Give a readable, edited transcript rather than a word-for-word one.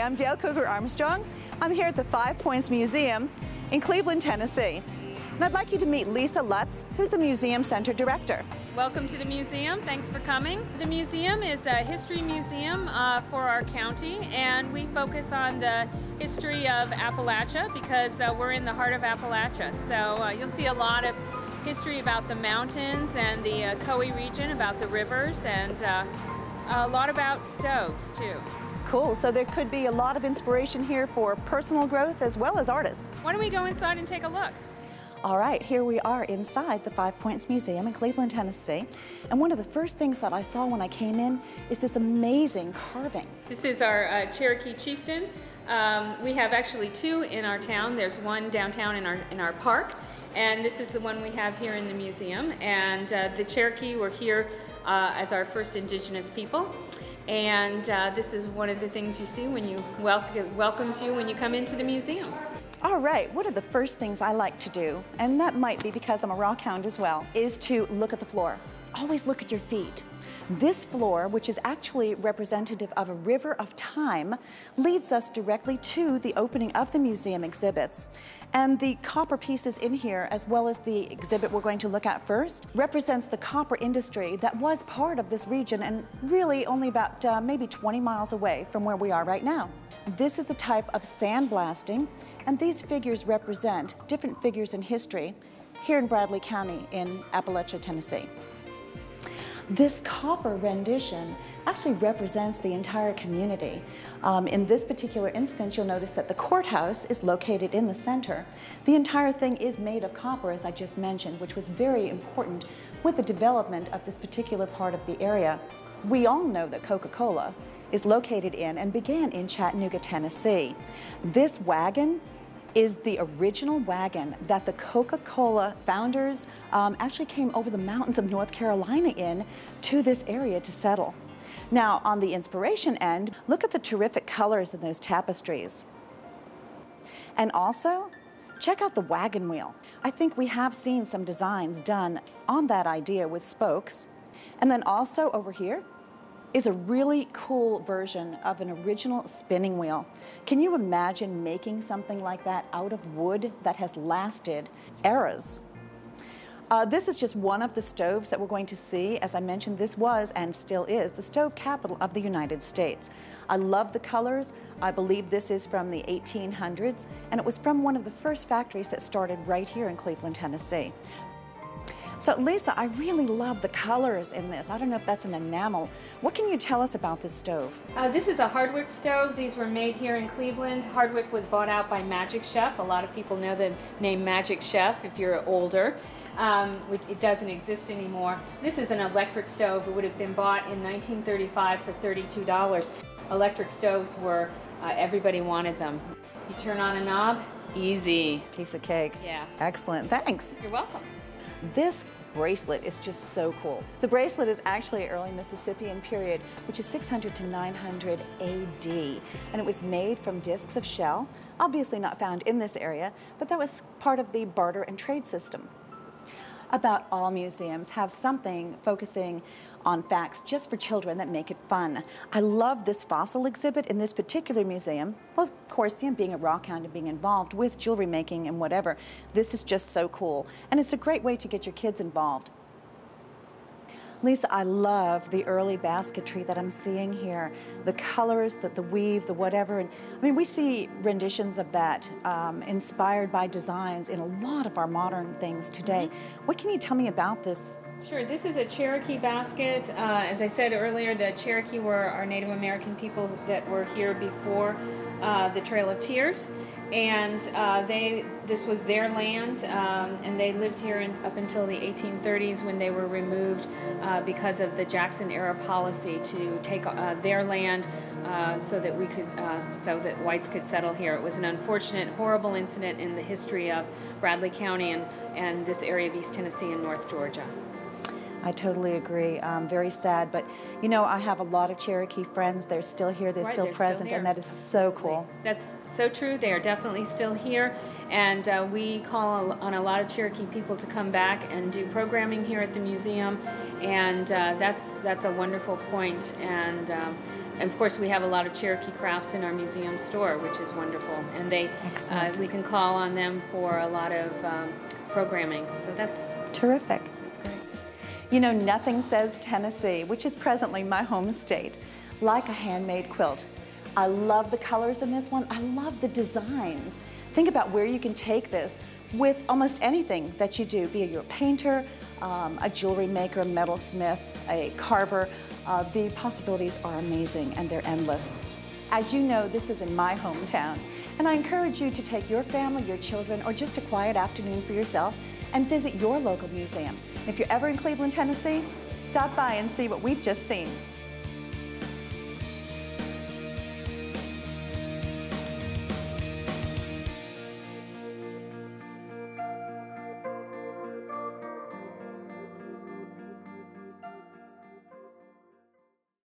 I'm Dale Cougar Armstrong. I'm here at the Five Points Museum in Cleveland, Tennessee. And I'd like you to meet Lisa Lutz, who's the Museum Center Director. Welcome to the museum. Thanks for coming. The museum is a history museum for our county, and we focus on the history of Appalachia because we're in the heart of Appalachia. So you'll see a lot of history about the mountains and the Coe region, about the rivers, and a lot about stoves too. Cool, so there could be a lot of inspiration here for personal growth as well as artists. Why don't we go inside and take a look? All right, here we are inside the Five Points Museum in Cleveland, Tennessee. And one of the first things that I saw when I came in is this amazing carving. This is our Cherokee chieftain. We have actually two in our town. There's one downtown in our park, and this is the one we have here in the museum. And the Cherokee were here as our first indigenous people. And this is one of the things you see when you welcomes you when you come into the museum. All right, one of the first things I like to do, and that might be because I'm a rock hound as well, is to look at the floor. Always look at your feet. This floor, which is actually representative of a river of time, leads us directly to the opening of the museum exhibits. And the copper pieces in here, as well as the exhibit we're going to look at first, represents the copper industry that was part of this region and really only about maybe 20 miles away from where we are right now. This is a type of sandblasting, and these figures represent different figures in history here in Bradley County in Appalachia, Tennessee. This copper rendition actually represents the entire community. In this particular instance, you'll notice that the courthouse is located in the center. The entire thing is made of copper, as I just mentioned, which was very important with the development of this particular part of the area. We all know that Coca-Cola is located in and began in Chattanooga, Tennessee. This wagon is the original wagon that the Coca-Cola founders actually came over the mountains of North Carolina in to this area to settle. Now, on the inspiration end, look at the terrific colors in those tapestries. And also, check out the wagon wheel. I think we have seen some designs done on that idea with spokes. And then also over here is a really cool version of an original spinning wheel. Can you imagine making something like that out of wood that has lasted eras? This is just one of the stoves that we're going to see. As I mentioned, this was and still is the stove capital of the United States. I love the colors. I believe this is from the 1800s, and it was from one of the first factories that started right here in Cleveland, Tennessee. So Lisa, I really love the colors in this. I don't know if that's an enamel. What can you tell us about this stove? This is a Hardwick stove. These were made here in Cleveland. Hardwick was bought out by Magic Chef. A lot of people know the name Magic Chef if you're older. Which it doesn't exist anymore. This is an electric stove. It would have been bought in 1935 for $32. Electric stoves were, everybody wanted them. You turn on a knob, easy. Piece of cake. Yeah. Excellent, thanks. You're welcome. This bracelet is just so cool. The bracelet is actually early Mississippian period, which is 600 to 900 AD. And it was made from discs of shell, obviously not found in this area, but that was part of the barter and trade system. About all museums have something focusing on facts just for children that make it fun. I love this fossil exhibit in this particular museum. Well, of course, being a rock hound and being involved with jewelry making and whatever, this is just so cool. And it's a great way to get your kids involved. Lisa, I love the early basketry that I'm seeing here. The colors, the weave, the whatever. And I mean, we see renditions of that inspired by designs in a lot of our modern things today. What can you tell me about this? Sure, this is a Cherokee basket. As I said earlier, the Cherokee were our Native American people that were here before the Trail of Tears. And this was their land, and they lived here up until the 1830s when they were removed because of the Jackson era policy to take their land so that whites could settle here. It was an unfortunate, horrible incident in the history of Bradley County and this area of East Tennessee and North Georgia. I totally agree. Very sad, but you know, I have a lot of Cherokee friends. They're still here, they're still present, and that is so cool. That's so true. They are definitely still here, and we call on a lot of Cherokee people to come back and do programming here at the museum, and that's a wonderful point. And of course, we have a lot of Cherokee crafts in our museum store, which is wonderful. And we can call on them for a lot of programming. So that's terrific. That's great. You know, nothing says Tennessee, which is presently my home state, like a handmade quilt. I love the colors in this one. I love the designs. Think about where you can take this with almost anything that you do, be it you're a painter, a jewelry maker, a metalsmith, a carver. The possibilities are amazing and they're endless. As you know, this is in my hometown, and I encourage you to take your family, your children, or just a quiet afternoon for yourself and visit your local museum. If you're ever in Cleveland, Tennessee, stop by and see what we've just seen.